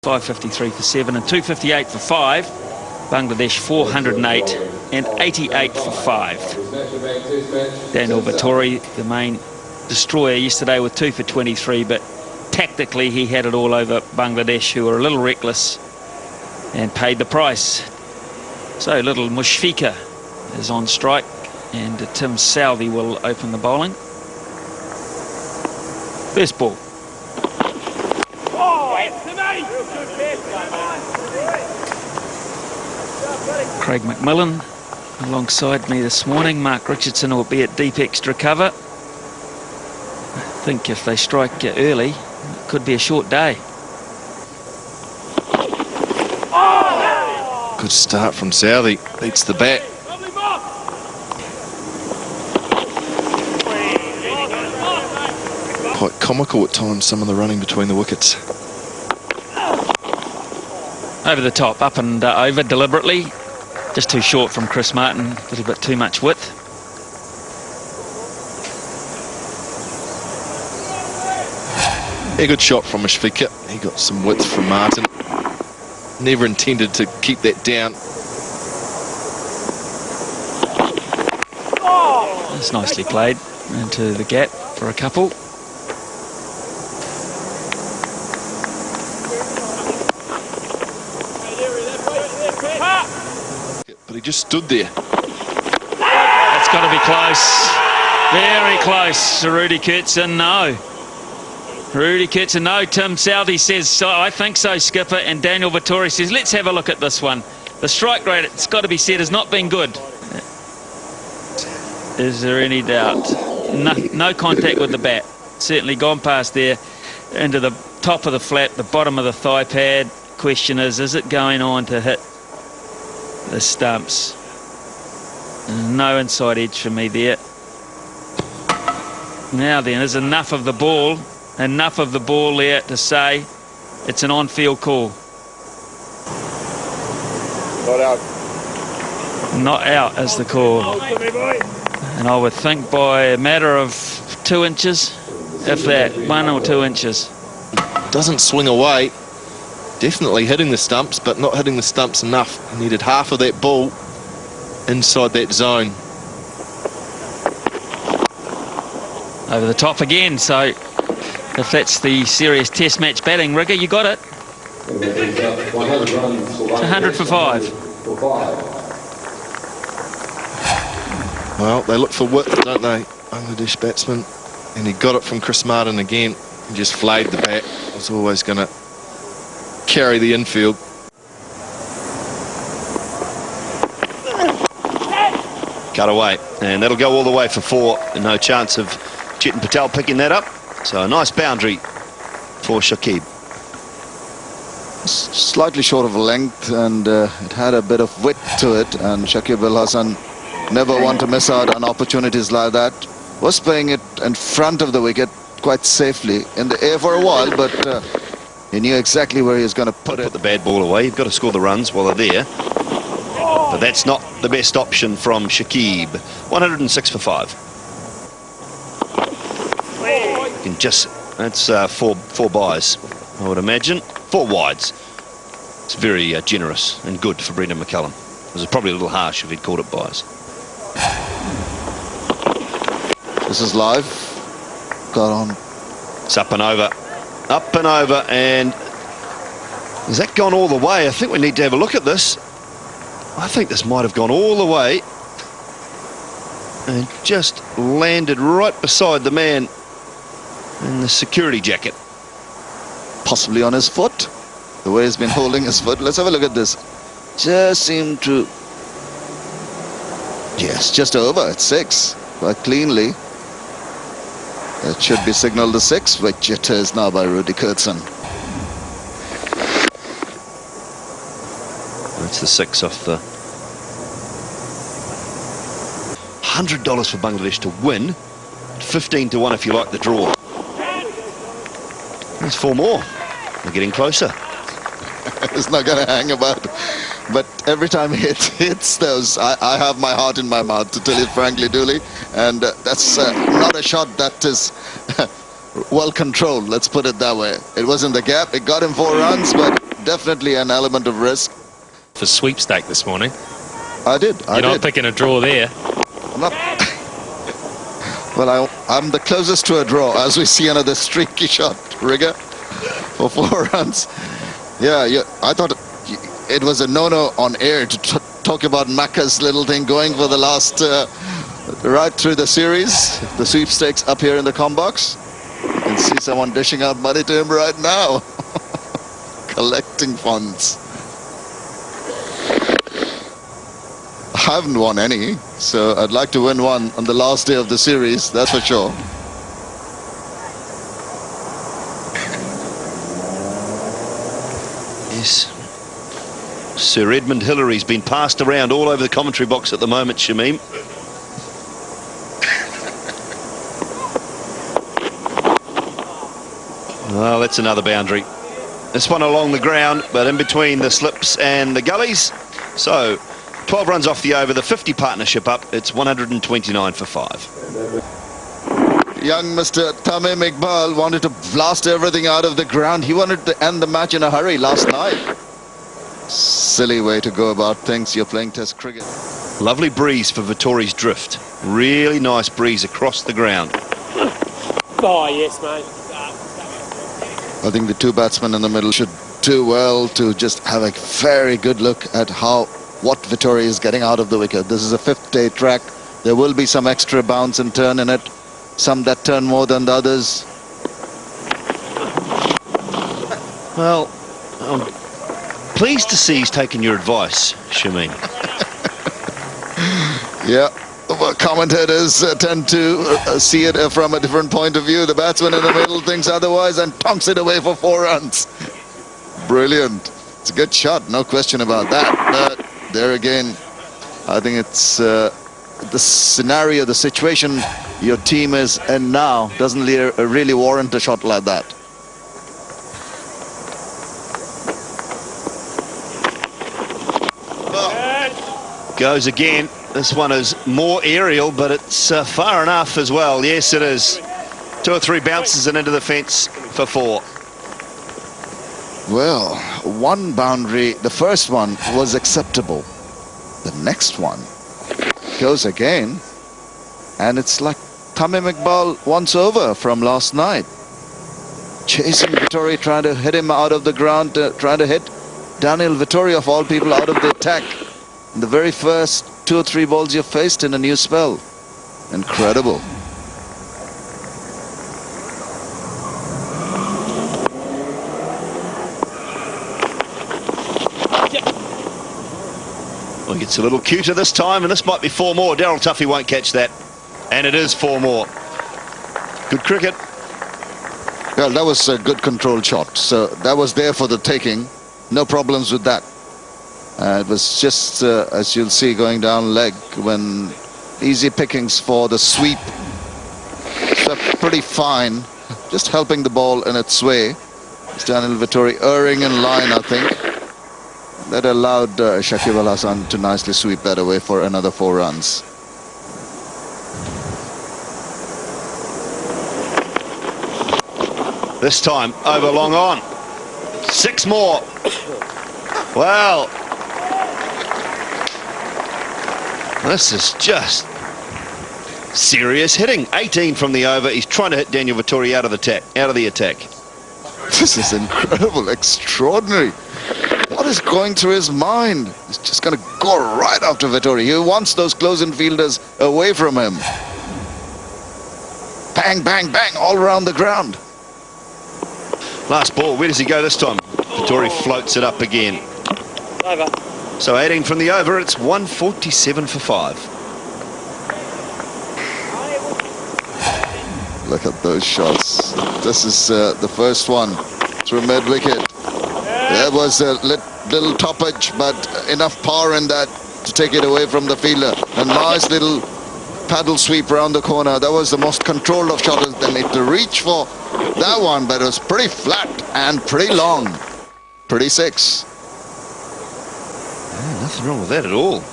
553 for 7 and 258 for 5. Bangladesh 408 and 88 for 5. Daniel Vettori, the main destroyer yesterday, with 2 for 23, but tactically he had it all over Bangladesh, who were a little reckless and paid the price. So little Mushfika is on strike, and Tim Southey will open the bowling. First ball. Craig McMillan alongside me this morning. Mark Richardson will be at deep extra cover. I think if they strike early, it could be a short day. Good start from Southey. Beats the bat. Quite comical at times, some of the running between the wickets. Over the top, up and over deliberately. Just too short from Chris Martin, a little bit too much width. Yeah, good shot from Mushfika. He got some width from Martin. Never intended to keep that down. That's nicely played into the gap for a couple. But he just stood there. That's got to be close. Very close to Rudy Kurtzen. No. Rudy Kurtzen, no. Tim Southey says, so I think so, Skipper. And Daniel Vettori says, let's have a look at this one. The strike rate, it's got to be said, has not been good. Is there any doubt? No contact with the bat. Certainly gone past there into the top of the flat, the bottom of the thigh pad. Question is it going on to hit the stumps? No inside edge for me there. Now then, is enough of the ball there to say it's an on-field call? Not out. Not out is the call. And I would think by a matter of 2 inches, if that, 1 or 2 inches. Doesn't swing away. Definitely hitting the stumps, but not hitting the stumps enough. He needed half of that ball inside that zone. Over the top again, so if that's the serious test match batting, Rigger, you got it. It's 100 for 5. Well, they look for width, don't they, Bangladesh batsmen? And he got it from Chris Martin again. He just flayed the bat. Was always going to carry the infield. Cut away, and that'll go all the way for 4. No chance of Chetan Patel picking that up. So a nice boundary for Shakib. Slightly short of length, and it had a bit of width to it, and Shakib Hassan never want to miss out on opportunities like that. Was playing it in front of the wicket quite safely, in the air for a while, but he knew exactly where he was going to put it. Put the bad ball away. You've got to score the runs while they're there. But that's not the best option from Shakib. 106 for 5. You can just, that's four buys, I would imagine. 4 wides. It's very generous and good for Brendan McCullum. It was probably a little harsh if he'd called it buys. This is live. Got on. It's up and over. Up and over, and has that gone all the way? I think we need to have a look at this. I think this might have gone all the way and just landed right beside the man in the security jacket. Possibly on his foot, the way he's been holding his foot. Let's have a look at this. Just seemed to, yes, just over. It's 6, quite cleanly. It should be signalled the 6, which it is now by Rudy Kurtzen. That's the 6 off the $100 for Bangladesh to win. 15 to 1 if you like the draw. There's 4 more. We're getting closer. It's not going to hang about. But every time it hits those, I have my heart in my mouth, to tell you frankly, Dooley. And that's not a shot that is well controlled, let's put it that way. It was in the gap, it got him 4 runs, but definitely an element of risk. For sweepstake this morning. I did. You're not picking a draw there. I'm not. Well, I'm the closest to a draw, as we see another streaky shot, Rigger, for 4 runs. Yeah, I thought it was a no-no on air to talk about Macca's little thing going for the last, right through the series. The sweepstakes up here in the com box. You can see someone dishing out money to him right now. Collecting funds. I haven't won any, so I'd like to win one on the last day of the series, that's for sure. Yes. Sir Edmund Hillary's been passed around all over the commentary box at the moment, Shamim. Oh, that's another boundary. This one along the ground, but in between the slips and the gullies. So 12 runs off the over, the 50 partnership up. It's 129 for 5. Young Mr. Tamim Iqbal wanted to blast everything out of the ground. He wanted to end the match in a hurry last night. Silly way to go about things. You're playing Test cricket. Lovely breeze for Vittori's drift. Really nice breeze across the ground. Oh, yes, mate. I think the 2 batsmen in the middle should do well to just have a very good look at what Vittori is getting out of the wicket. This is a 5th day track. There will be some extra bounce and turn in it. Some that turn more than the others. Well, I'm pleased to see he's taken your advice, Shamim. Yeah, well, commentators tend to see it from a different point of view. The batsman in the middle thinks otherwise and tonks it away for 4 runs. Brilliant. It's a good shot, no question about that. But there again, I think it's the scenario, the situation your team is in now doesn't really warrant a shot like that. Goes again. This one is more aerial, but it's far enough as well. Yes, it is. 2 or 3 bounces and into the fence for 4. Well, one boundary, the first one was acceptable. The next one goes again, and it's like Tamim Iqbal once over from last night. Chasing Vittori, trying to hit him out of the ground, trying to hit Daniel Vittori of all people out of the attack. The very first 2 or 3 balls you've faced in a new spell. Incredible. Well, he gets a little cuter this time, and this might be 4 more. Daryl Tuffy won't catch that. And it is 4 more. Good cricket. Well, that was a good controlled shot. So that was there for the taking. No problems with that. It was just, as you'll see, going down leg when easy pickings for the sweep. So pretty fine. Just helping the ball in its way. It's Daniel Vittori erring in line, I think. That allowed Shakib Hassan to nicely sweep that away for another 4 runs. This time over long on. 6 more. Well, this is just serious hitting. 18 from the over. He's trying to hit Daniel Vittori out of the attack. This is incredible, extraordinary. What is going through his mind? He's just going to go right after Vittori. He wants those close-in fielders away from him. Bang, bang, bang, all around the ground. Last ball. Where does he go this time? Vittori floats it up again. Over. So 18 from the over. It's 147 for 5. Look at those shots. This is the first one through mid-wicket. There was a little toppage, but enough power in that to take it away from the fielder. A nice little paddle sweep around the corner. That was the most controlled of shots. They need to reach for that one, but it was pretty flat and pretty long. Pretty 6. Nothing wrong with that at all.